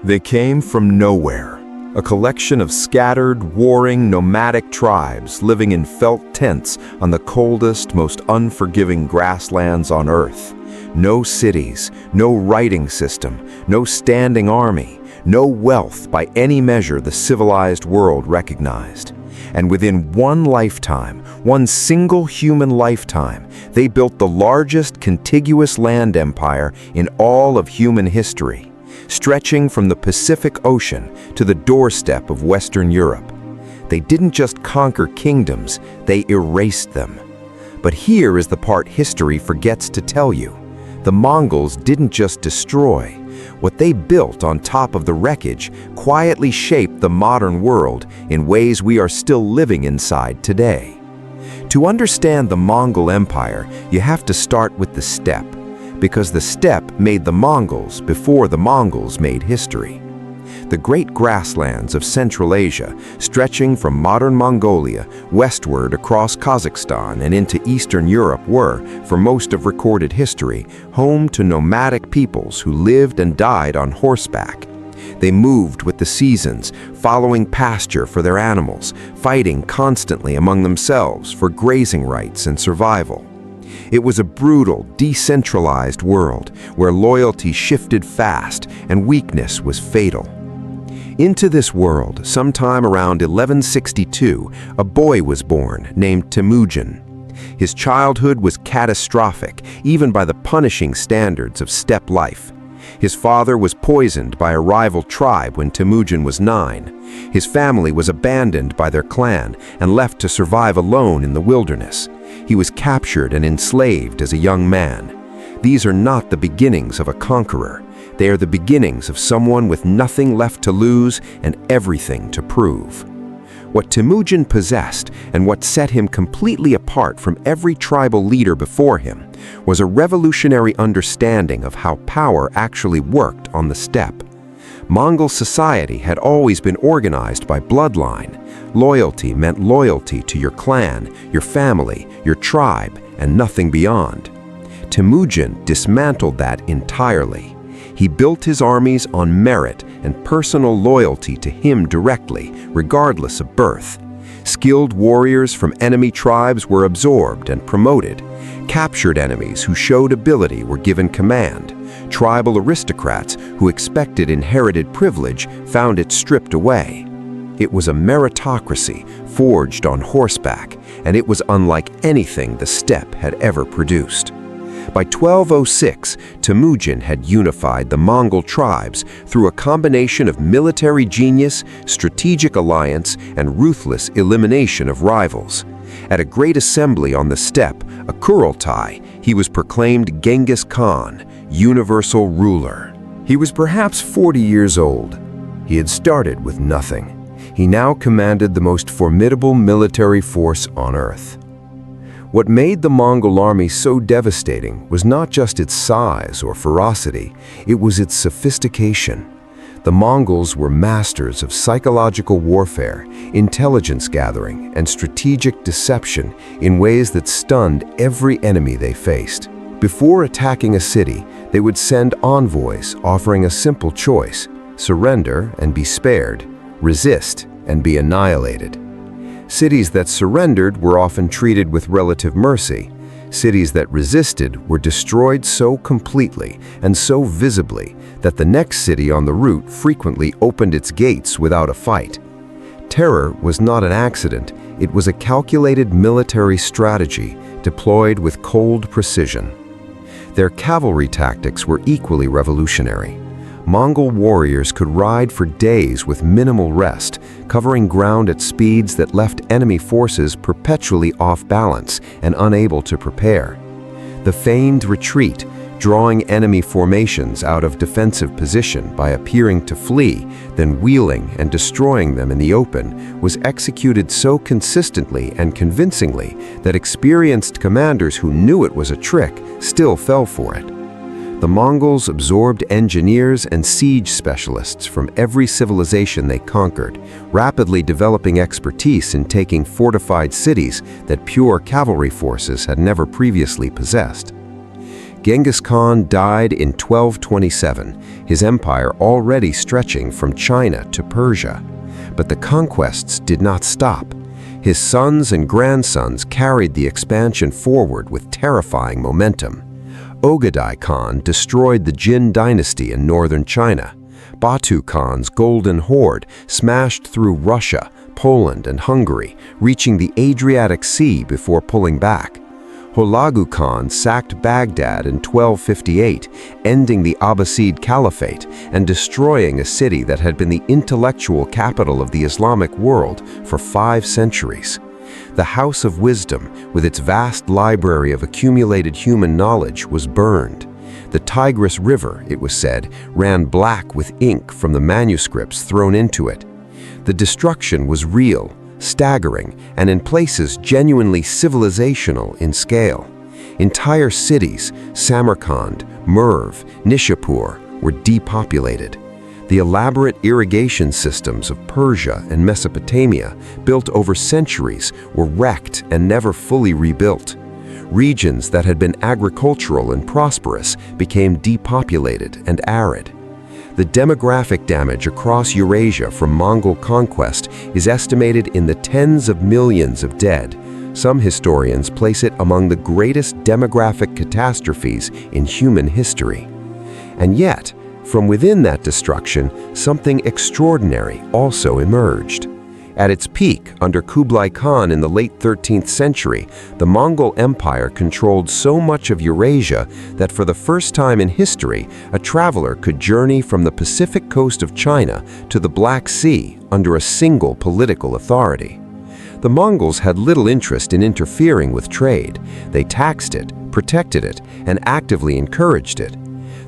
They came from nowhere, a collection of scattered, warring, nomadic tribes living in felt tents on the coldest, most unforgiving grasslands on Earth. No cities, no writing system, no standing army, no wealth by any measure the civilized world recognized. And within one lifetime, one single human lifetime, they built the largest contiguous land empire in all of human history, stretching from the Pacific Ocean to the doorstep of Western Europe. They didn't just conquer kingdoms, they erased them. But here is the part history forgets to tell you. The Mongols didn't just destroy. What they built on top of the wreckage quietly shaped the modern world in ways we are still living inside today. To understand the Mongol Empire, you have to start with the steppe, because the steppe made the Mongols before the Mongols made history. The great grasslands of Central Asia, stretching from modern Mongolia westward across Kazakhstan and into Eastern Europe were, for most of recorded history, home to nomadic peoples who lived and died on horseback. They moved with the seasons, following pasture for their animals, fighting constantly among themselves for grazing rights and survival. It was a brutal, decentralized world where loyalty shifted fast and weakness was fatal. Into this world, sometime around 1162, a boy was born named Temujin. His childhood was catastrophic, even by the punishing standards of steppe life. His father was poisoned by a rival tribe when Temujin was 9. His family was abandoned by their clan and left to survive alone in the wilderness. He was captured and enslaved as a young man. These are not the beginnings of a conqueror. They are the beginnings of someone with nothing left to lose and everything to prove. What Temujin possessed and what set him completely apart from every tribal leader before him was a revolutionary understanding of how power actually worked on the steppe. Mongol society had always been organized by bloodline. Loyalty meant loyalty to your clan, your family, your tribe, and nothing beyond. Temujin dismantled that entirely. He built his armies on merit and personal loyalty to him directly, regardless of birth. Skilled warriors from enemy tribes were absorbed and promoted. Captured enemies who showed ability were given command. Tribal aristocrats who expected inherited privilege found it stripped away. It was a meritocracy forged on horseback, and it was unlike anything the steppe had ever produced. By 1206, Temujin had unified the Mongol tribes through a combination of military genius, strategic alliance, and ruthless elimination of rivals. At a great assembly on the steppe, a Kurultai, he was proclaimed Genghis Khan, universal ruler. He was perhaps 40 years old. He had started with nothing. He now commanded the most formidable military force on Earth. What made the Mongol army so devastating was not just its size or ferocity, it was its sophistication. The Mongols were masters of psychological warfare, intelligence gathering, and strategic deception in ways that stunned every enemy they faced. Before attacking a city, they would send envoys offering a simple choice: surrender and be spared, resist and be annihilated. Cities that surrendered were often treated with relative mercy. Cities that resisted were destroyed so completely and so visibly that the next city on the route frequently opened its gates without a fight. Terror was not an accident, it was a calculated military strategy deployed with cold precision. Their cavalry tactics were equally revolutionary. Mongol warriors could ride for days with minimal rest, covering ground at speeds that left enemy forces perpetually off balance and unable to prepare. The feigned retreat, drawing enemy formations out of defensive position by appearing to flee, then wheeling and destroying them in the open, was executed so consistently and convincingly that experienced commanders who knew it was a trick still fell for it. The Mongols absorbed engineers and siege specialists from every civilization they conquered, rapidly developing expertise in taking fortified cities that pure cavalry forces had never previously possessed. Genghis Khan died in 1227, his empire already stretching from China to Persia. But the conquests did not stop. His sons and grandsons carried the expansion forward with terrifying momentum. Ogadai Khan destroyed the Jin dynasty in northern China. Batu Khan's Golden Horde smashed through Russia, Poland, and Hungary, reaching the Adriatic Sea before pulling back. Hulagu Khan sacked Baghdad in 1258, ending the Abbasid Caliphate and destroying a city that had been the intellectual capital of the Islamic world for 5 centuries. The House of Wisdom, with its vast library of accumulated human knowledge, was burned. The Tigris River, it was said, ran black with ink from the manuscripts thrown into it. The destruction was real, staggering, and in places genuinely civilizational in scale. Entire cities, Samarkand, Merv, Nishapur, were depopulated. The elaborate irrigation systems of Persia and Mesopotamia, built over centuries, were wrecked and never fully rebuilt. Regions that had been agricultural and prosperous became depopulated and arid. The demographic damage across Eurasia from Mongol conquest is estimated in the tens of millions of dead. Some historians place it among the greatest demographic catastrophes in human history. And yet, from within that destruction, something extraordinary also emerged. At its peak, under Kublai Khan in the late 13th century, the Mongol Empire controlled so much of Eurasia that for the first time in history, a traveler could journey from the Pacific coast of China to the Black Sea under a single political authority. The Mongols had little interest in interfering with trade. They taxed it, protected it, and actively encouraged it.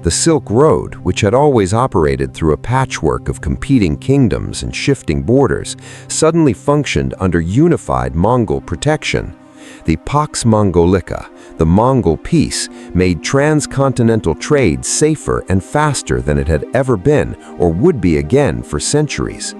The Silk Road, which had always operated through a patchwork of competing kingdoms and shifting borders, suddenly functioned under unified Mongol protection. The Pax Mongolica, the Mongol peace, made transcontinental trade safer and faster than it had ever been or would be again for centuries.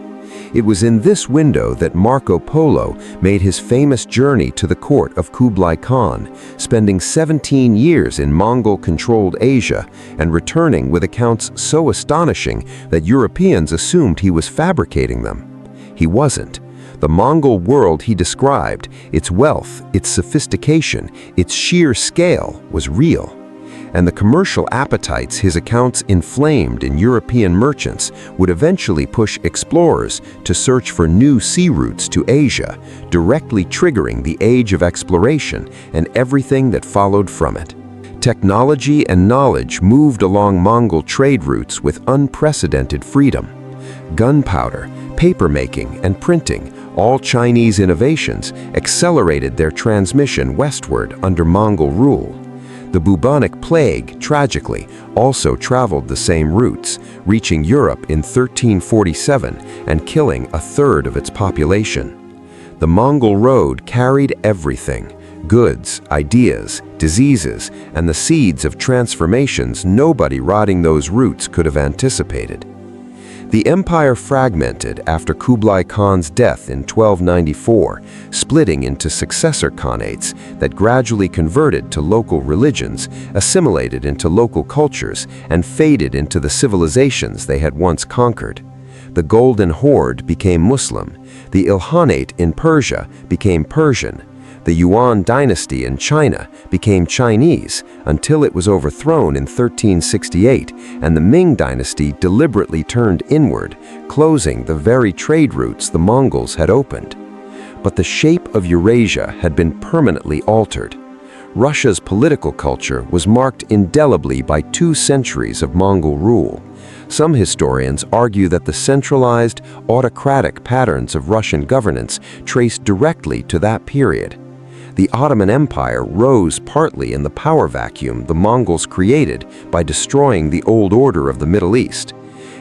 It was in this window that Marco Polo made his famous journey to the court of Kublai Khan, spending 17 years in Mongol-controlled Asia and returning with accounts so astonishing that Europeans assumed he was fabricating them. He wasn't. The Mongol world he described, its wealth, its sophistication, its sheer scale, was real. And the commercial appetites his accounts inflamed in European merchants would eventually push explorers to search for new sea routes to Asia, directly triggering the age of exploration and everything that followed from it. Technology and knowledge moved along Mongol trade routes with unprecedented freedom. Gunpowder, papermaking, and printing, all Chinese innovations, accelerated their transmission westward under Mongol rule. The bubonic plague, tragically, also traveled the same routes, reaching Europe in 1347 and killing a third of its population. The Mongol road carried everything: goods, ideas, diseases, and the seeds of transformations nobody riding those routes could have anticipated. The empire fragmented after Kublai Khan's death in 1294, splitting into successor khanates that gradually converted to local religions, assimilated into local cultures, and faded into the civilizations they had once conquered. The Golden Horde became Muslim, the Ilkhanate in Persia became Persian, the Yuan dynasty in China became Chinese until it was overthrown in 1368, and the Ming dynasty deliberately turned inward, closing the very trade routes the Mongols had opened. But the shape of Eurasia had been permanently altered. Russia's political culture was marked indelibly by 2 centuries of Mongol rule. Some historians argue that the centralized, autocratic patterns of Russian governance traced directly to that period. The Ottoman Empire rose partly in the power vacuum the Mongols created by destroying the old order of the Middle East,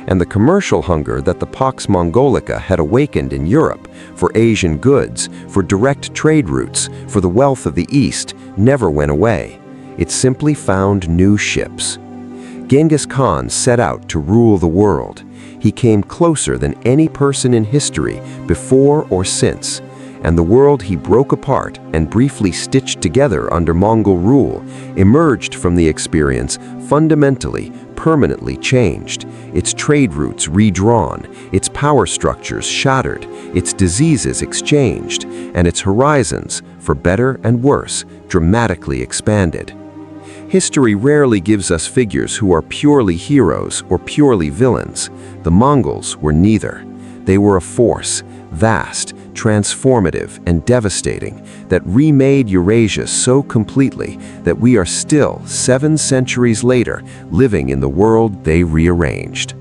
and the commercial hunger that the Pax Mongolica had awakened in Europe for Asian goods, for direct trade routes, for the wealth of the East never went away. It simply found new ships. Genghis Khan set out to rule the world. He came closer than any person in history before or since, and the world he broke apart and briefly stitched together under Mongol rule emerged from the experience fundamentally, permanently changed, its trade routes redrawn, its power structures shattered, its diseases exchanged, and its horizons, for better and worse, dramatically expanded. History rarely gives us figures who are purely heroes or purely villains. The Mongols were neither. They were a force, vast, transformative, and devastating, that remade Eurasia so completely that we are still, 7 centuries later, living in the world they rearranged.